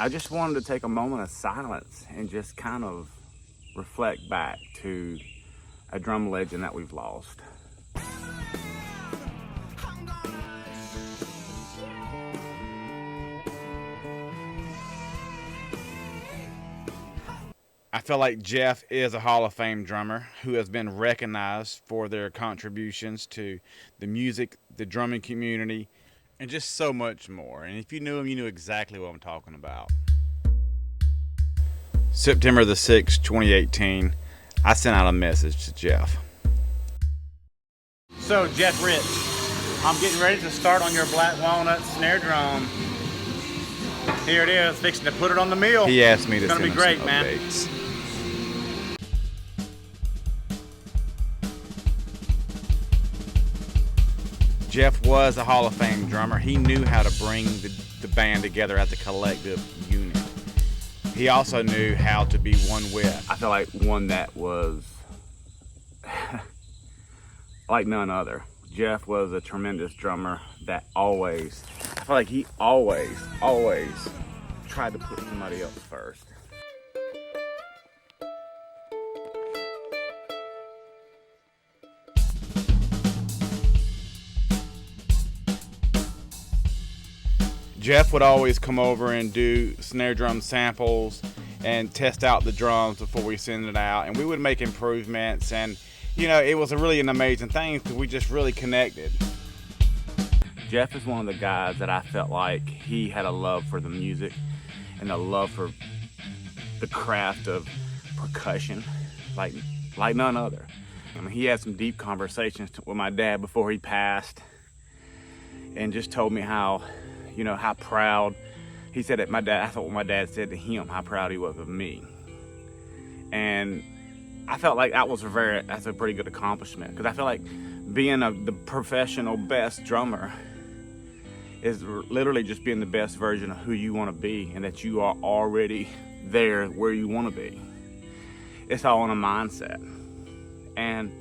I just wanted to take a moment of silence and just kind of reflect back to a drum legend that we've lost. I feel like Jeff is a Hall of Fame drummer who has been recognized for their contributions to the music, the drumming community, and just so much more. And if you knew him, you knew exactly what I'm talking about. September the 6th, 2018, I sent out a message to Jeff. So, Jeff Rich, I'm getting ready to start on your Black Walnut snare drum. Here it is, fixing to put it on the mill. He asked me to send him some updates. It's gonna be great, man. Jeff was a Hall of Fame drummer. He knew how to bring the band together as a collective unit. He also knew how to be one with. I feel like one that was like none other. Jeff was a tremendous drummer that I feel like he always tried to put somebody else first. Jeff would always come over and do snare drum samples and test out the drums before we send it out, and we would make improvements, and you know, it was really an amazing thing because we just really connected. Jeff is one of the guys that I felt like he had a love for the music and a love for the craft of percussion like none other. I mean, he had some deep conversations with my dad before he passed and just told me how, you know, how proud he said that I thought what my dad said to him, how proud he was of me. And I felt like that's a pretty good accomplishment, because I feel like being the professional best drummer is literally just being the best version of who you want to be, and that you are already there where you want to be. It's all in a mindset. And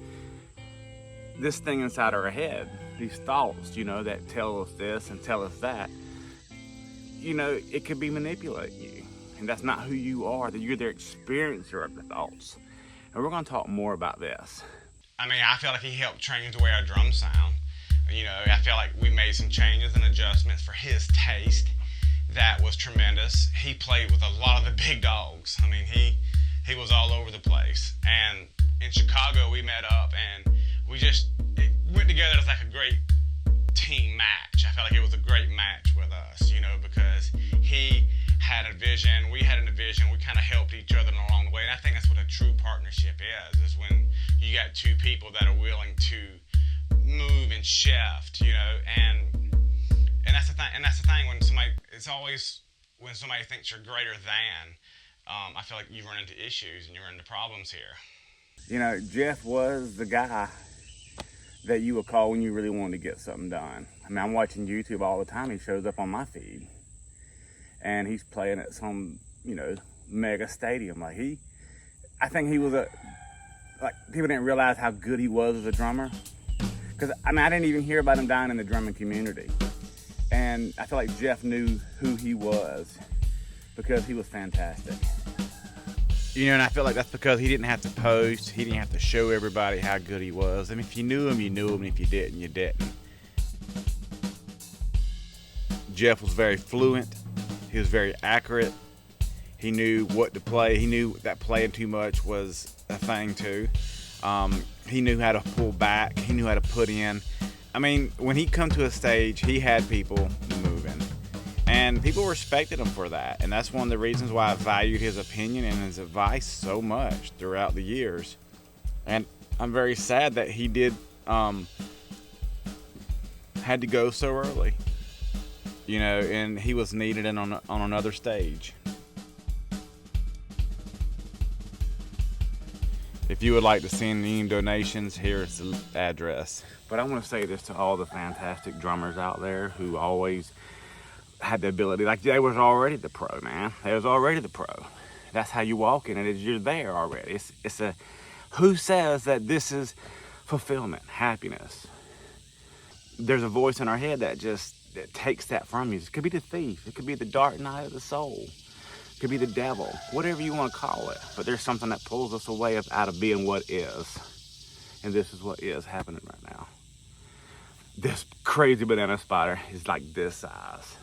this thing inside our head, these thoughts, you know, that tell us this and tell us that, you know, it could be manipulating you. And that's not who you are. That you're the experiencer of the thoughts. And we're going to talk more about this. I mean, I feel like he helped change the way our drums sound. You know, I feel like we made some changes and adjustments for his taste. That was tremendous. He played with a lot of the big dogs. I mean, he was all over the place. And in Chicago, we met up and it went together as like a great team match. I felt like it was a great match with us, you know, because he had a vision, we had a vision, we kind of helped each other along the way. And I think that's what a true partnership is when you got two people that are willing to move and shift, you know, and that's the thing. And that's the thing when somebody thinks you're greater than, I feel like you run into issues and you run into problems here. You know, Jeff was the guy that you would call when you really wanted to get something done. I mean, I'm watching YouTube all the time. He shows up on my feed, and he's playing at some, you know, mega stadium. I think he was people didn't realize how good he was as a drummer. Because, I mean, I didn't even hear about him dying in the drumming community. And I feel like Jeff knew who he was because he was fantastic. You know, and I feel like that's because he didn't have to post. He didn't have to show everybody how good he was. I mean, if you knew him, you knew him. And if you didn't, you didn't. Jeff was very fluent. He was very accurate. He knew what to play. He knew that playing too much was a thing too. He knew how to pull back. He knew how to put in. I mean, when he come to a stage, he had people moving. And people respected him for that. And that's one of the reasons why I valued his opinion and his advice so much throughout the years. And I'm very sad that he had to go so early. You know, and he was needed on another stage. If you would like to send any donations, here's the address. But I want to say this to all the fantastic drummers out there who always had the ability, like they was already the pro, man. They was already the pro. That's how you walk in it, you're there already. Who says that this is fulfillment, happiness? There's a voice in our head that takes that from you. It could be the thief. It could be the dark night of the soul. could be the devil, whatever you want to call it. But there's something that pulls us away out of being what is. And this is what is happening right now. This crazy banana spider is like this size.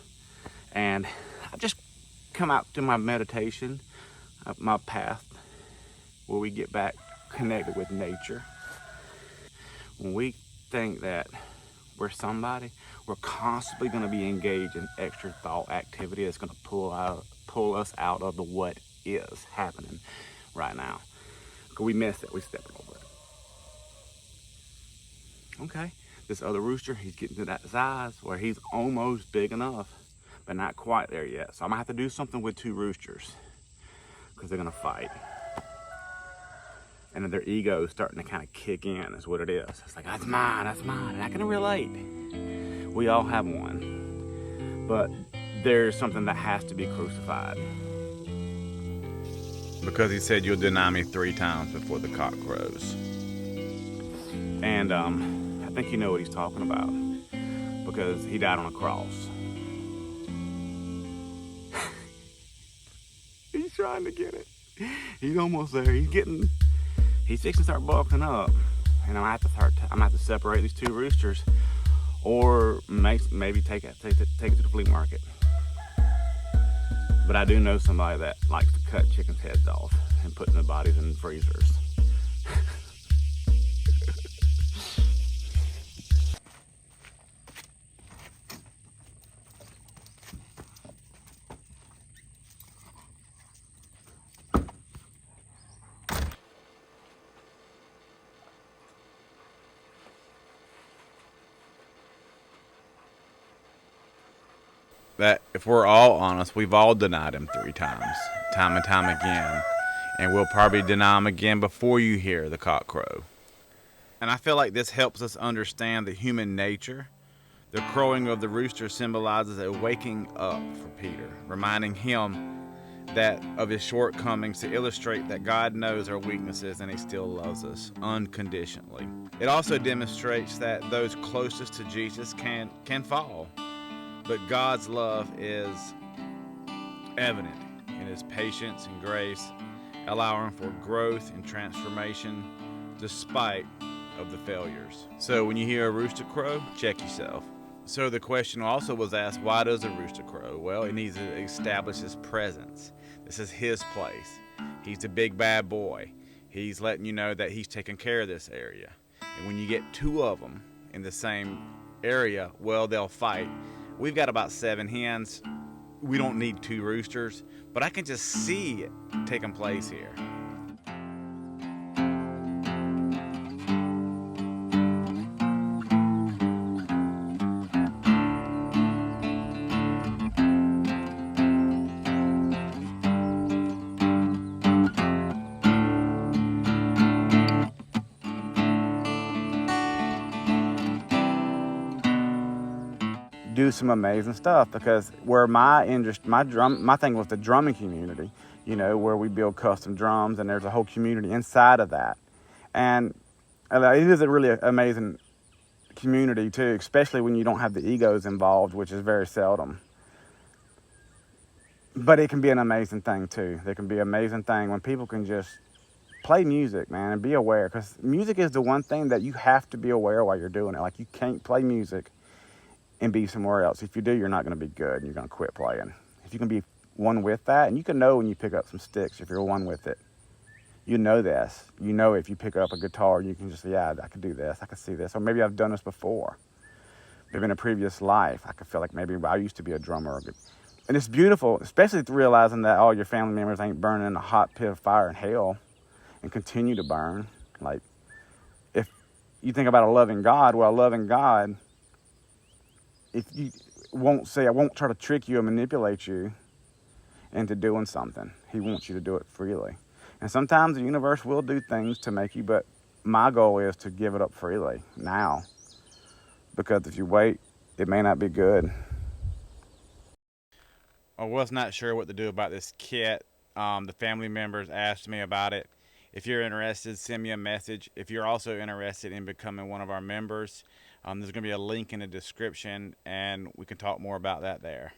And I just come out to my meditation, my path, where we get back connected with nature. When we think that we're somebody, we're constantly going to be engaged in extra thought activity that's going to pull us out of the what is happening right now. Because we miss it, we step over it. Okay, this other rooster, he's getting to that size where he's almost big enough, but not quite there yet. So I'm gonna have to do something with two roosters because they're gonna fight. And then their ego is starting to kind of kick in, is what it is. It's like, that's mine, and I can relate. We all have one. But there's something that has to be crucified. Because he said, you'll deny me 3 times before the cock crows. And I think you know what he's talking about. Because he died on a cross. He's trying to get it. He's almost there. He's fixing to start bulking up, and I'm gonna have to separate these 2 roosters, or maybe take it to the flea market. But I do know somebody that likes to cut chickens' heads off and put their bodies in freezers. That if we're all honest, we've all denied him 3 times, time and time again. And we'll probably deny him again before you hear the cock crow. And I feel like this helps us understand the human nature. The crowing of the rooster symbolizes a waking up for Peter, reminding him that of his shortcomings to illustrate that God knows our weaknesses and he still loves us unconditionally. It also demonstrates that those closest to Jesus can fall. But God's love is evident in his patience and grace, allowing for growth and transformation despite of the failures. So when you hear a rooster crow, check yourself. So the question also was asked, why does a rooster crow? Well, it needs to establish his presence. This is his place. He's the big bad boy. He's letting you know that he's taking care of this area. And when you get 2 of them in the same area, well, they'll fight. We've got about 7 hens. We don't need 2 roosters, but I can just see it taking place here. Do some amazing stuff, because where my thing was the drumming community, where we build custom drums, and there's a whole community inside of that, and it is a really amazing community too, especially when you don't have the egos involved, which is very seldom. But it can be an amazing thing too. There can be an amazing thing when people can just play music, man, and be aware, because music is the one thing that you have to be aware while you're doing it. Like, you can't play music and be somewhere else. If you do, you're not going to be good, and you're going to quit playing. If you can be one with that, and you can know when you pick up some sticks, if you're one with it. You know this. You know if you pick up a guitar, you can just say, yeah, I could do this, I could see this, or maybe I've done this before. Maybe in a previous life, I could feel like maybe I used to be a drummer. And it's beautiful, especially realizing that all your family members ain't burning in a hot pit of fire in hell and continue to burn. Like, if you think about a loving God, well, a loving God, if you won't say, I won't try to trick you or manipulate you into doing something. He wants you to do it freely. And sometimes the universe will do things to make you, but my goal is to give it up freely now. Because if you wait, it may not be good. I was not sure what to do about this kit. The family members asked me about it. If you're interested, send me a message. If you're also interested in becoming one of our members, there's going to be a link in the description, and we can talk more about that there.